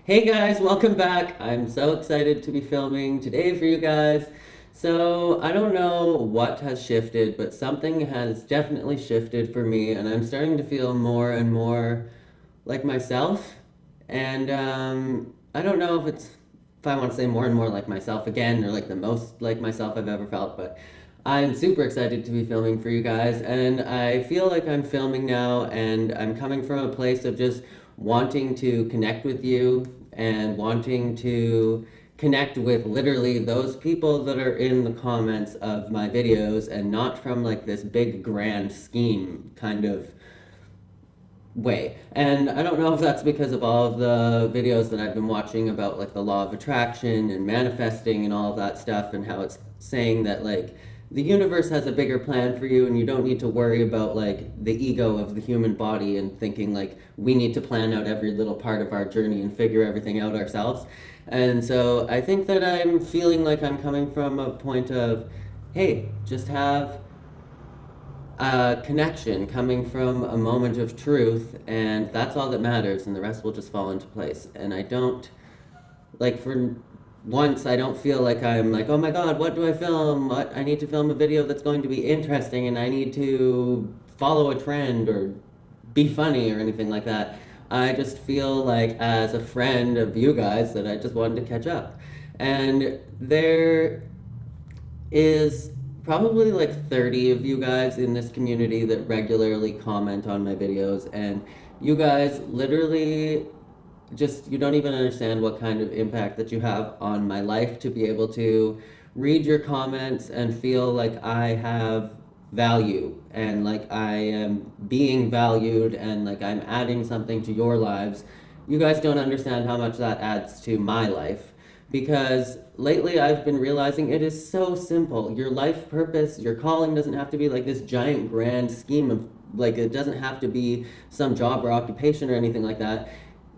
Hey guys, welcome back. I'm so excited to be filming today for you guys. So, I don't know what has shifted, but something has definitely shifted for me, and I'm starting to feel more and more like myself. And I don't know if I want to say more and more like myself again, or like the most like myself I've ever felt, but I'm super excited to be filming for you guys, and I feel like I'm filming now, and I'm coming from a place of just wanting to connect with you and wanting to connect with literally those people that are in the comments of my videos, and not from like this big grand scheme kind of way. And I don't know if that's because of all of the videos that I've been watching about like the law of attraction and manifesting and all of that stuff, and how it's saying that like the universe has a bigger plan for you and you don't need to worry about like the ego of the human body and thinking like we need to plan out every little part of our journey and figure everything out ourselves. And so I think that I'm feeling like I'm coming from a point of, hey, just have a connection coming from a moment of truth, and that's all that matters, and the rest will just fall into place. And I don't, like, for once, I don't feel like I'm like, oh my god, what do I film? What? I need to film a video that's going to be interesting, and I need to follow a trend or be funny or anything like that. I just feel like, as a friend of you guys, that I just wanted to catch up. And there is probably like 30 of you guys in this community that regularly comment on my videos, and you guys literally just, you don't even understand what kind of impact that you have on my life, to be able to read your comments and feel like I have value and like I am being valued and like I'm adding something to your lives. You guys don't understand how much that adds to my life, because lately I've been realizing it is so simple. Your life purpose, your calling doesn't have to be like this giant grand scheme of, like, it doesn't have to be some job or occupation or anything like that.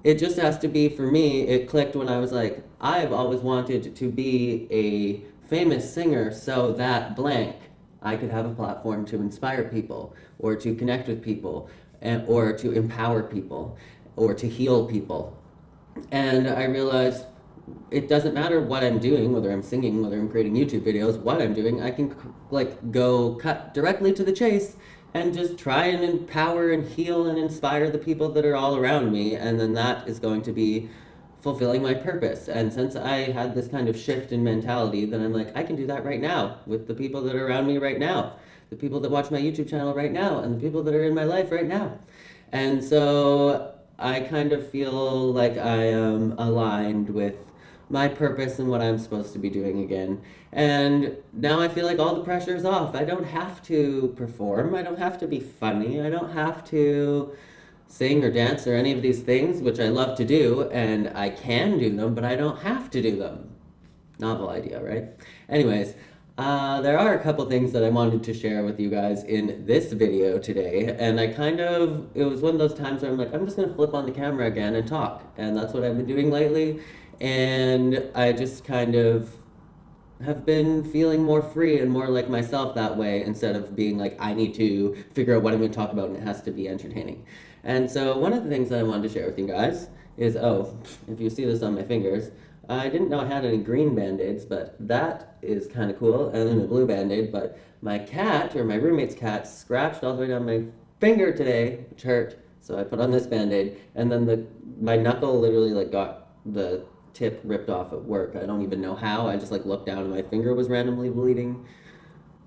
It just has to be, for me, it clicked when I was like, I've always wanted to be a famous singer so that blank, I could have a platform to inspire people or to connect with people, or to empower people or to heal people. And I realized it doesn't matter what I'm doing, whether I'm singing, whether I'm creating YouTube videos, what I'm doing, I can like go cut directly to the chase and just try and empower and heal and inspire the people that are all around me, and then that is going to be fulfilling my purpose. And since I had this kind of shift in mentality, then I'm like, I can do that right now with the people that are around me right now, the people that watch my YouTube channel right now, and the people that are in my life right now. And so I kind of feel like I am aligned with my purpose and what I'm supposed to be doing again. And now I feel like all the pressure is off. I don't have to perform. I don't have to be funny. I don't have to sing or dance or any of these things, which I love to do, and I can do them, but I don't have to do them. Novel idea, right? Anyways, there are a couple things that I wanted to share with you guys in this video today, and it was one of those times where I'm like, I'm just gonna flip on the camera again and talk, and that's what I've been doing lately, and I just kind of have been feeling more free and more like myself that way, instead of being like, I need to figure out what I'm going to talk about and it has to be entertaining. And so one of the things that I wanted to share with you guys is, oh, if you see this on my fingers, I didn't know I had any green band-aids, but that is kind of cool, and then a blue band-aid, but my cat, or my roommate's cat, scratched all the way down my finger today, which hurt, so I put on this band-aid, and then my knuckle literally like got the tip ripped off at work. I don't even know how. I just like looked down and my finger was randomly bleeding.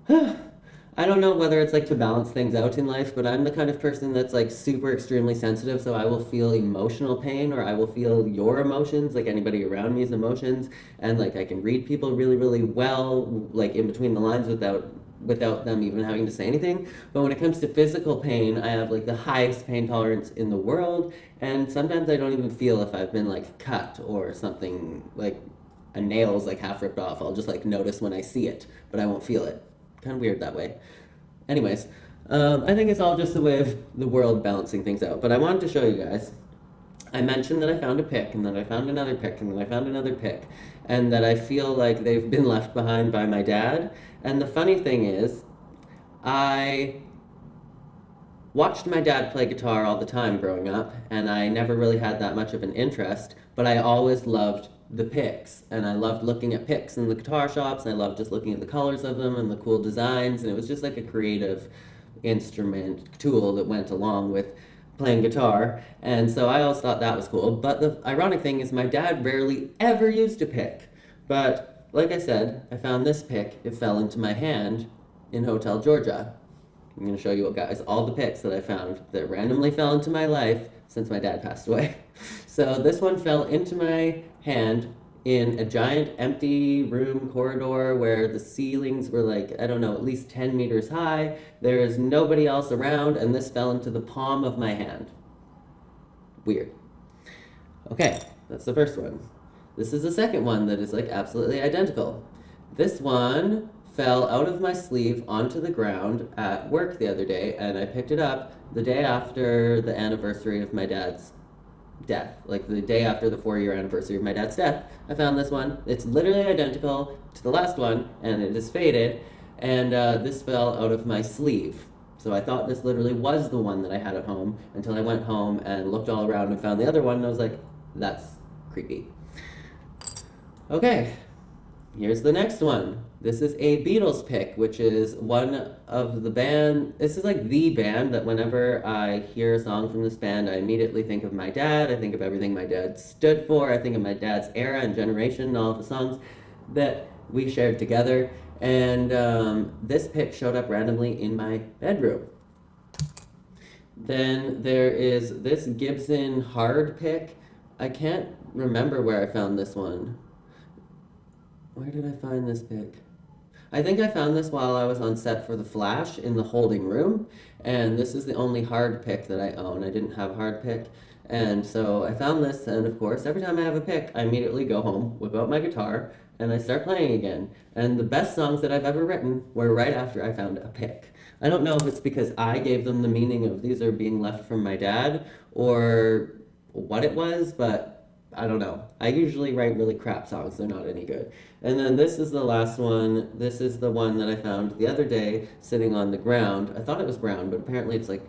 I don't know whether it's like to balance things out in life, but I'm the kind of person that's like super extremely sensitive, so I will feel emotional pain, or I will feel your emotions, like anybody around me's emotions, and like I can read people really, really well, like in between the lines without them even having to say anything. But when it comes to physical pain, I have like the highest pain tolerance in the world, and sometimes I don't even feel if I've been like cut or something, like a nail's like half ripped off. I'll just like notice when I see it, but I won't feel it. Kind of weird that way. Anyways, I think it's all just the way of the world balancing things out. But I wanted to show you guys. I mentioned that I found a pic, and then I found another pic, and then I found another pic, and that I feel like they've been left behind by my dad. And the funny thing is, I watched my dad play guitar all the time growing up, and I never really had that much of an interest. but I always loved the picks, and I loved looking at picks in the guitar shops, and I loved just looking at the colors of them and the cool designs, and it was just like a creative instrument tool that went along with playing guitar, and so I always thought that was cool. But the ironic thing is my dad rarely ever used a pick, but like I said, I found this pick. It fell into my hand in Hotel Georgia. I'm going to show you, guys, all the picks that I found that randomly fell into my life since my dad passed away. So this one fell into my hand in a giant empty room corridor where the ceilings were like, I don't know, at least 10 meters high. There is nobody else around, and this fell into the palm of my hand. Weird. Okay, that's the first one. This is the second one that is like absolutely identical. This one fell out of my sleeve onto the ground at work the other day, and I picked it up the day after the anniversary of my dad's death, like the day after the 4-year anniversary of my dad's death. I found this one. It's literally identical to the last one, and it is faded, and this fell out of my sleeve. So I thought this literally was the one that I had at home until I went home and looked all around and found the other one, and I was like, that's creepy. Okay, here's the next one. This is a Beatles pick, which is one of the band. This is like the band that whenever I hear a song from this band, I immediately think of my dad. I think of everything my dad stood for. I think of my dad's era and generation and all of the songs that we shared together. And this pick showed up randomly in my bedroom. Then there is this Gibson hard pick. I can't remember where I found this one. Where did I find this pick? I think I found this while I was on set for The Flash in the holding room, and this is the only hard pick that I own. I didn't have a hard pick, and so I found this, and of course, every time I have a pick, I immediately go home, whip out my guitar, and I start playing again. And the best songs that I've ever written were right after I found a pick. I don't know if it's because I gave them the meaning of these are being left from my dad, or what it was, but I don't know. I usually write really crap songs. They're not any good. And then this is the last one. This is the one that I found the other day sitting on the ground. I thought it was brown, but apparently it's like,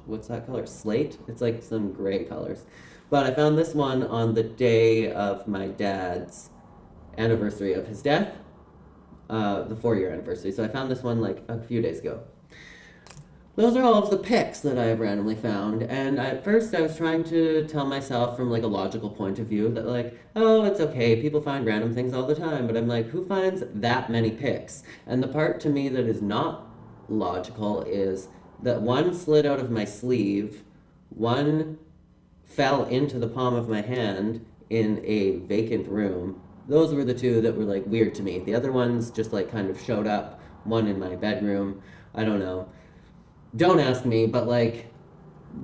what's that color? Slate? It's like some gray colors. But I found this one on the day of my dad's anniversary of his death, the 4-year anniversary. So I found this one like a few days ago. Those are all of the picks that I've randomly found, and at first I was trying to tell myself from like a logical point of view that like, oh, it's okay, people find random things all the time, but I'm like, who finds that many picks? And the part to me that is not logical is that one slid out of my sleeve, one fell into the palm of my hand in a vacant room. Those were the two that were like weird to me. The other ones just like kind of showed up, one in my bedroom, I don't know. Don't ask me, but like,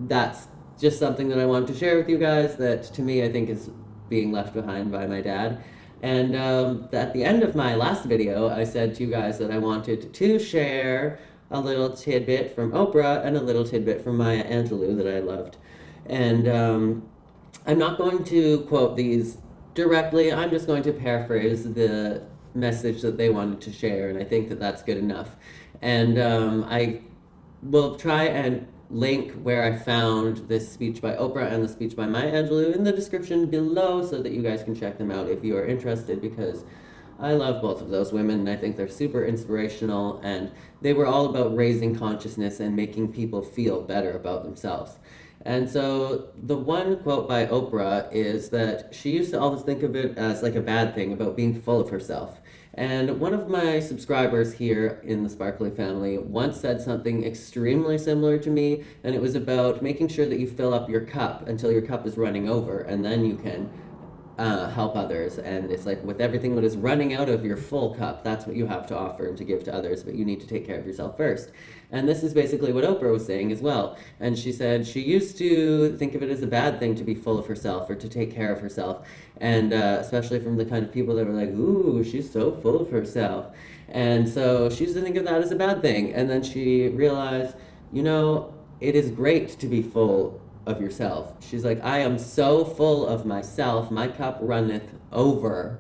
that's just something that I wanted to share with you guys that to me I think is being left behind by my dad. And at the end of my last video, I said to you guys that I wanted to share a little tidbit from Oprah and a little tidbit from Maya Angelou that I loved. And I'm not going to quote these directly, I'm just going to paraphrase the message that they wanted to share, and I think that that's good enough. And I will try and link where I found this speech by Oprah and the speech by Maya Angelou in the description below so that you guys can check them out if you are interested, because I love both of those women and I think they're super inspirational, and they were all about raising consciousness and making people feel better about themselves. And so the one quote by Oprah is that she used to always think of it as like a bad thing about being full of herself. And one of my subscribers here in the Sparkly family once said something extremely similar to me, and it was about making sure that you fill up your cup until your cup is running over, and then you can help others. And it's like with everything that is running out of your full cup, that's what you have to offer and to give to others, but you need to take care of yourself first. And this is basically what Oprah was saying as well. And she said she used to think of it as a bad thing to be full of herself or to take care of herself. And especially from the kind of people that were like, ooh, she's so full of herself. And so she used to think of that as a bad thing. And then she realized, you know, it is great to be full of yourself. She's like, I am so full of myself, my cup runneth over.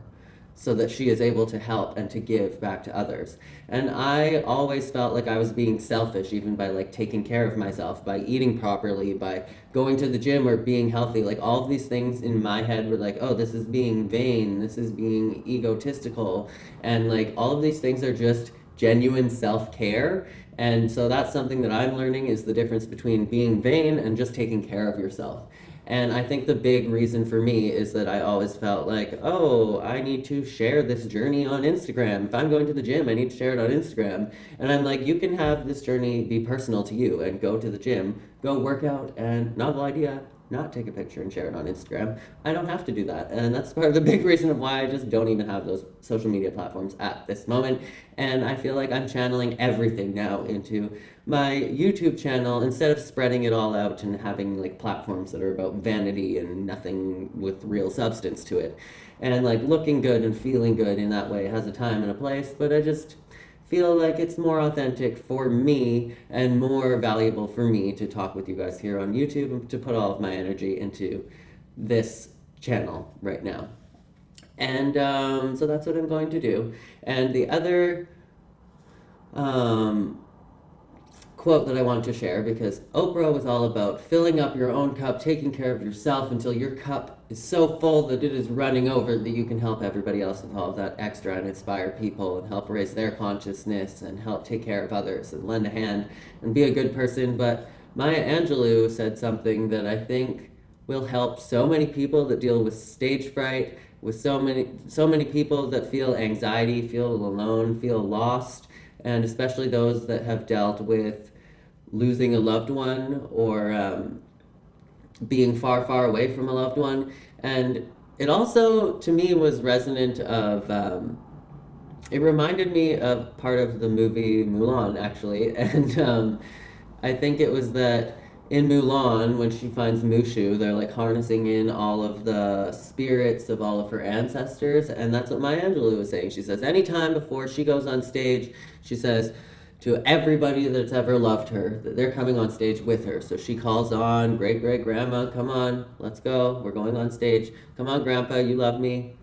so that she is able to help and to give back to others. And I always felt like I was being selfish, even by like taking care of myself, by eating properly, by going to the gym or being healthy. Like all of these things in my head were like, oh, this is being vain, this is being egotistical. And like all of these things are just genuine self-care. And so that's something that I'm learning, is the difference between being vain and just taking care of yourself. And I think the big reason for me is that I always felt like, oh, I need to share this journey on Instagram. If I'm going to the gym, I need to share it on Instagram. And I'm like, you can have this journey be personal to you and go to the gym, go work out, and novel idea, not take a picture and share it on Instagram. I don't have to do that. And that's part of the big reason of why I just don't even have those social media platforms at this moment. And I feel like I'm channeling everything now into my YouTube channel instead of spreading it all out and having like platforms that are about vanity and nothing with real substance to it. And like looking good and feeling good in that way has a time and a place, but I just feel like it's more authentic for me and more valuable for me to talk with you guys here on YouTube and to put all of my energy into this channel right now. And so that's what I'm going to do. And the other quote that I want to share, because Oprah was all about filling up your own cup, taking care of yourself until your cup is so full that it is running over, that you can help everybody else with all of that extra and inspire people and help raise their consciousness and help take care of others and lend a hand and be a good person. But Maya Angelou said something that I think will help so many people that deal with stage fright, with so many people that feel anxiety, feel alone, feel lost, and especially those that have dealt with losing a loved one or being far, far away from a loved one. And it also, to me, was resonant of, it reminded me of part of the movie Mulan, actually. And I think it was that in Mulan, when she finds Mushu, they're like harnessing in all of the spirits of all of her ancestors. And that's what Maya Angelou was saying. She says, anytime before she goes on stage, she says to everybody that's ever loved her that they're coming on stage with her. So she calls on great-great-grandma, come on, let's go, we're going on stage. Come on, Grandpa, you love me.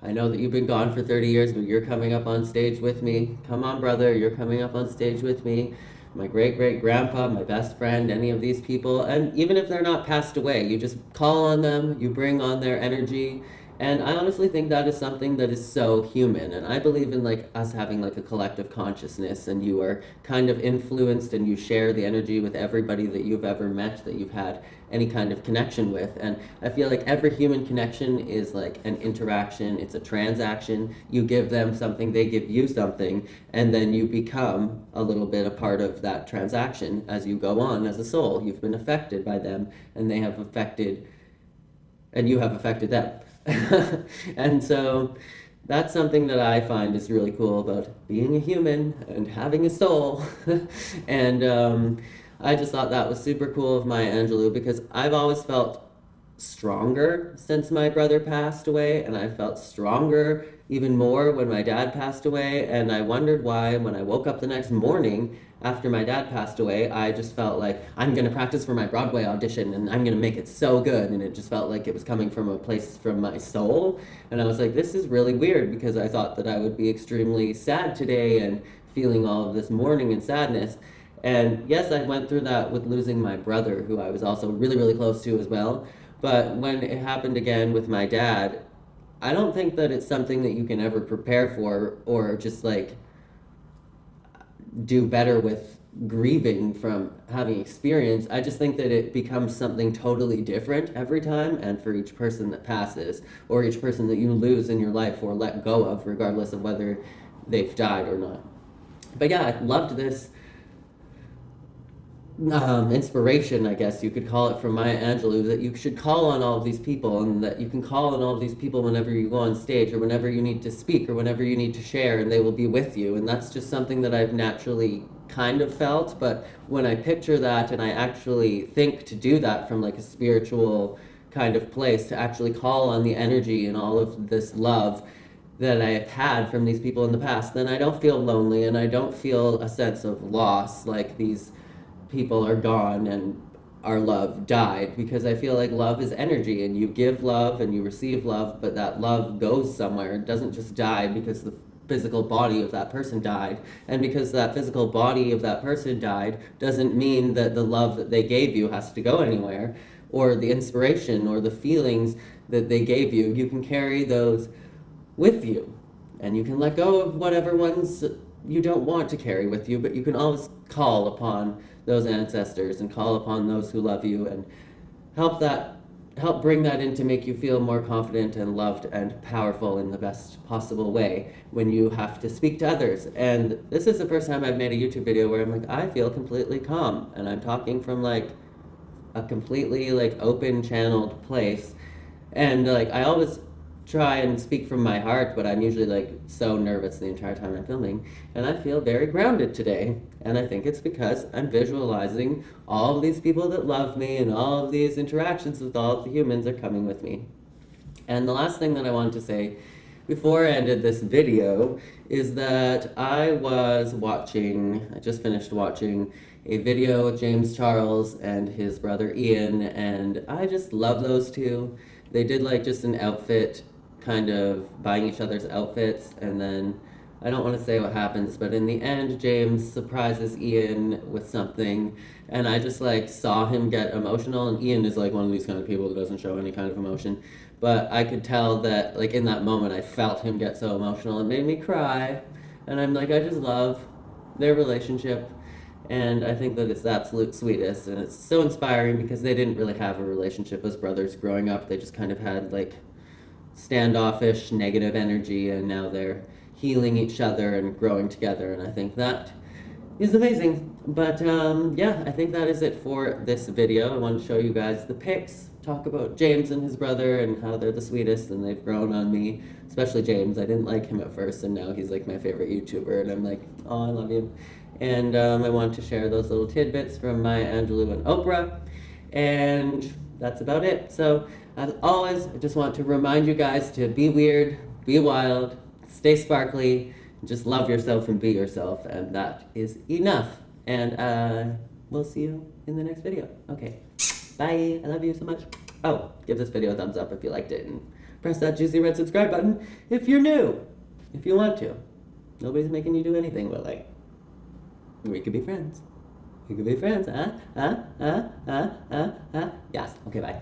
I know that you've been gone for 30 years, but you're coming up on stage with me. Come on, brother, you're coming up on stage with me. My great-great-grandpa, my best friend, any of these people. And even if they're not passed away, you just call on them, you bring on their energy. And I honestly think that is something that is so human. And I believe in like us having like a collective consciousness, and you are kind of influenced and you share the energy with everybody that you've ever met, that you've had any kind of connection with. And I feel like every human connection is like an interaction, it's a transaction. You give them something, they give you something, and then you become a little bit a part of that transaction as you go on as a soul. You've been affected by them, and they have affected, and you have affected them. And so that's something that I find is really cool about being a human and having a soul. And I just thought that was super cool of Maya Angelou, because I've always felt stronger since my brother passed away, and I felt stronger even more when my dad passed away. And I wondered why, when I woke up the next morning after my dad passed away, I just felt like I'm going to practice for my Broadway audition and I'm going to make it so good. And it just felt like it was coming from a place from my soul. And I was like, this is really weird, because I thought that I would be extremely sad today and feeling all of this mourning and sadness. And yes, I went through that with losing my brother, who I was also really, really close to as well. But when it happened again with my dad, I don't think that it's something that you can ever prepare for or just like do better with grieving from having experience. I just think that it becomes something totally different every time, and for each person that passes or each person that you lose in your life or let go of, regardless of whether they've died or not. But yeah, I loved this inspiration, I guess you could call it, from Maya Angelou, that you should call on all of these people, and that you can call on all of these people whenever you go on stage or whenever you need to speak or whenever you need to share, and they will be with you. And that's just something that I've naturally kind of felt. But when I picture that and I actually think to do that from like a spiritual kind of place, to actually call on the energy and all of this love that I have had from these people in the past, then I don't feel lonely and I don't feel a sense of loss, like these people are gone and our love died, because I feel like love is energy and you give love and you receive love, but that love goes somewhere. It doesn't just die because the physical body of that person died. And because that physical body of that person died doesn't mean that the love that they gave you has to go anywhere, or the inspiration or the feelings that they gave you. You can carry those with you, and you can let go of whatever ones you don't want to carry with you, but you can always call upon those ancestors and call upon those who love you and help bring that in to make you feel more confident and loved and powerful in the best possible way when you have to speak to others. And this is the first time I've made a YouTube video where I'm like, I feel completely calm, and I'm talking from like a completely like open channeled place. And like I always try and speak from my heart, but I'm usually like so nervous the entire time I'm filming, and I feel very grounded today. And I think it's because I'm visualizing all of these people that love me, and all of these interactions with all of the humans are coming with me. And the last thing that I wanted to say before I ended this video is that I just finished watching a video with James Charles and his brother Ian, and I just love those two. They did like just an outfit, kind of buying each other's outfits, and then I don't want to say what happens, but in the end James surprises Ian with something, and I just like saw him get emotional. And Ian is like one of these kind of people that doesn't show any kind of emotion, but I could tell that like in that moment I felt him get so emotional, it made me cry. And I'm like, I just love their relationship, and I think that it's the absolute sweetest, and it's so inspiring because they didn't really have a relationship as brothers growing up. They just kind of had like standoffish negative energy, and now they're healing each other and growing together, and I think that is amazing. But yeah, I think that is it for this video. I want to show you guys the pics, talk about James and his brother and how they're the sweetest and they've grown on me, especially James. I didn't like him at first, and now he's like my favorite YouTuber, and I'm like, oh, I love you. And I want to share those little tidbits from Maya Angelou and Oprah, and that's about it. So as always, I just want to remind you guys to be weird, be wild, stay sparkly, just love yourself and be yourself, and that is enough. And we'll see you in the next video. Okay, bye. I love you so much. Oh, give this video a thumbs up if you liked it, and press that juicy red subscribe button if you're new, if you want to. Nobody's making you do anything, but like, we could be friends. We could be friends, huh? Yes, okay, bye.